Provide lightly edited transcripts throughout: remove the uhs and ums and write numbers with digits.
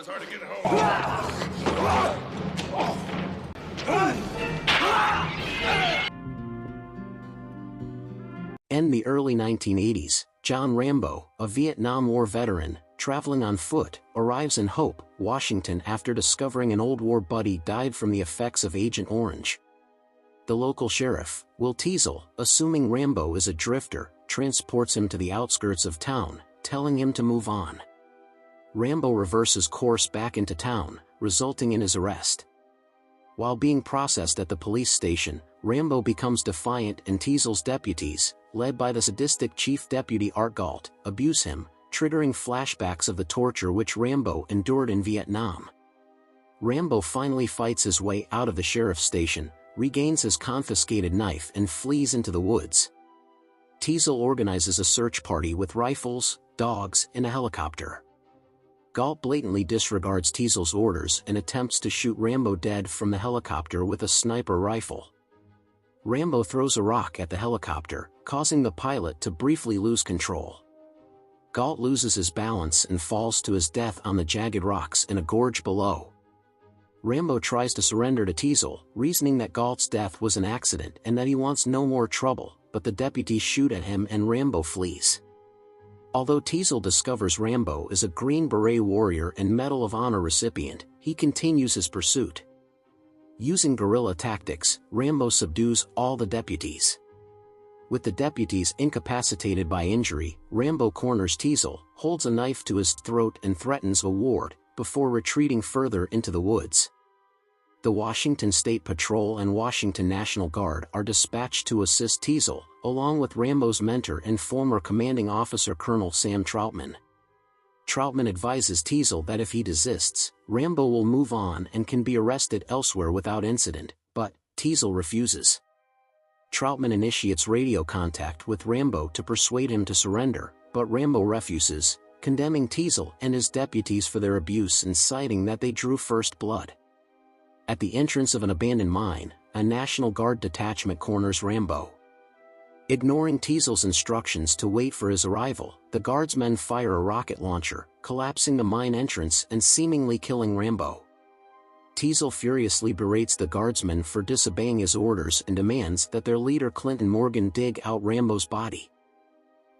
it's hard to get home. In the early 1980s, John Rambo, a Vietnam War veteran, traveling on foot, arrives in Hope, Washington after discovering an old war buddy died from the effects of Agent Orange. The local sheriff, Will Teasel, assuming Rambo is a drifter, transports him to the outskirts of town, telling him to move on. Rambo reverses course back into town, resulting in his arrest. While being processed at the police station, Rambo becomes defiant and Teasel's deputies, led by the sadistic Chief Deputy Art Galt, abuse him, triggering flashbacks of the torture which Rambo endured in Vietnam. Rambo finally fights his way out of the sheriff's station, regains his confiscated knife and flees into the woods. Teasel organizes a search party with rifles, dogs, and a helicopter. Galt blatantly disregards Teasel's orders and attempts to shoot Rambo dead from the helicopter with a sniper rifle. Rambo throws a rock at the helicopter, causing the pilot to briefly lose control. Galt loses his balance and falls to his death on the jagged rocks in a gorge below. Rambo tries to surrender to Teasel, reasoning that Galt's death was an accident and that he wants no more trouble, but the deputies shoot at him and Rambo flees. Although Teasel discovers Rambo is a Green Beret warrior and Medal of Honor recipient, he continues his pursuit. Using guerrilla tactics, Rambo subdues all the deputies. With the deputies incapacitated by injury, Rambo corners Teasel, holds a knife to his throat and threatens a ward, before retreating further into the woods. The Washington State Patrol and Washington National Guard are dispatched to assist Teasel, along with Rambo's mentor and former commanding officer Colonel Sam Troutman. Troutman advises Teasel that if he desists, Rambo will move on and can be arrested elsewhere without incident, but Teasel refuses. Troutman initiates radio contact with Rambo to persuade him to surrender, but Rambo refuses, condemning Teasel and his deputies for their abuse and citing that they drew first blood. At the entrance of an abandoned mine, a National Guard detachment corners Rambo. Ignoring Teasel's instructions to wait for his arrival, the guardsmen fire a rocket launcher, collapsing the mine entrance and seemingly killing Rambo. Teasel furiously berates the guardsmen for disobeying his orders and demands that their leader Clinton Morgan dig out Rambo's body.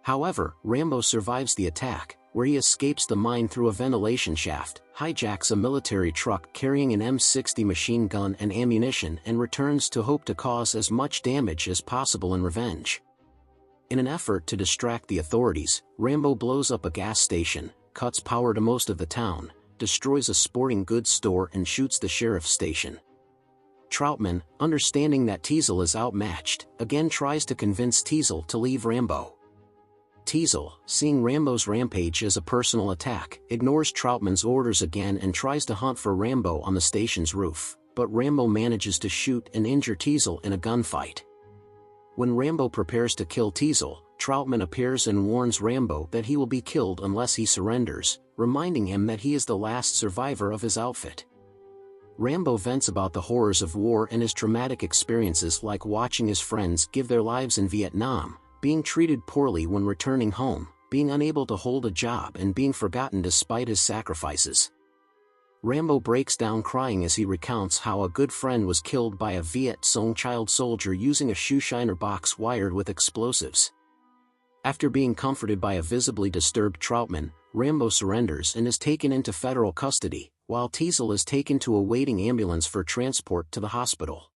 However, Rambo survives the attack, where he escapes the mine through a ventilation shaft, hijacks a military truck carrying an M60 machine gun and ammunition and returns to Hope to cause as much damage as possible in revenge. In an effort to distract the authorities, Rambo blows up a gas station, cuts power to most of the town, destroys a sporting goods store and shoots the sheriff's station. Troutman, understanding that Teasel is outmatched, again tries to convince Teasel to leave Rambo. Teasel, seeing Rambo's rampage as a personal attack, ignores Troutman's orders again and tries to hunt for Rambo on the station's roof, but Rambo manages to shoot and injure Teasel in a gunfight. When Rambo prepares to kill Teasel, Troutman appears and warns Rambo that he will be killed unless he surrenders, reminding him that he is the last survivor of his outfit. Rambo vents about the horrors of war and his traumatic experiences, like watching his friends give their lives in Vietnam, being treated poorly when returning home, being unable to hold a job and being forgotten despite his sacrifices. Rambo breaks down crying as he recounts how a good friend was killed by a Viet Cong child soldier using a shoeshiner box wired with explosives. After being comforted by a visibly disturbed Troutman, Rambo surrenders and is taken into federal custody, while Teasel is taken to a waiting ambulance for transport to the hospital.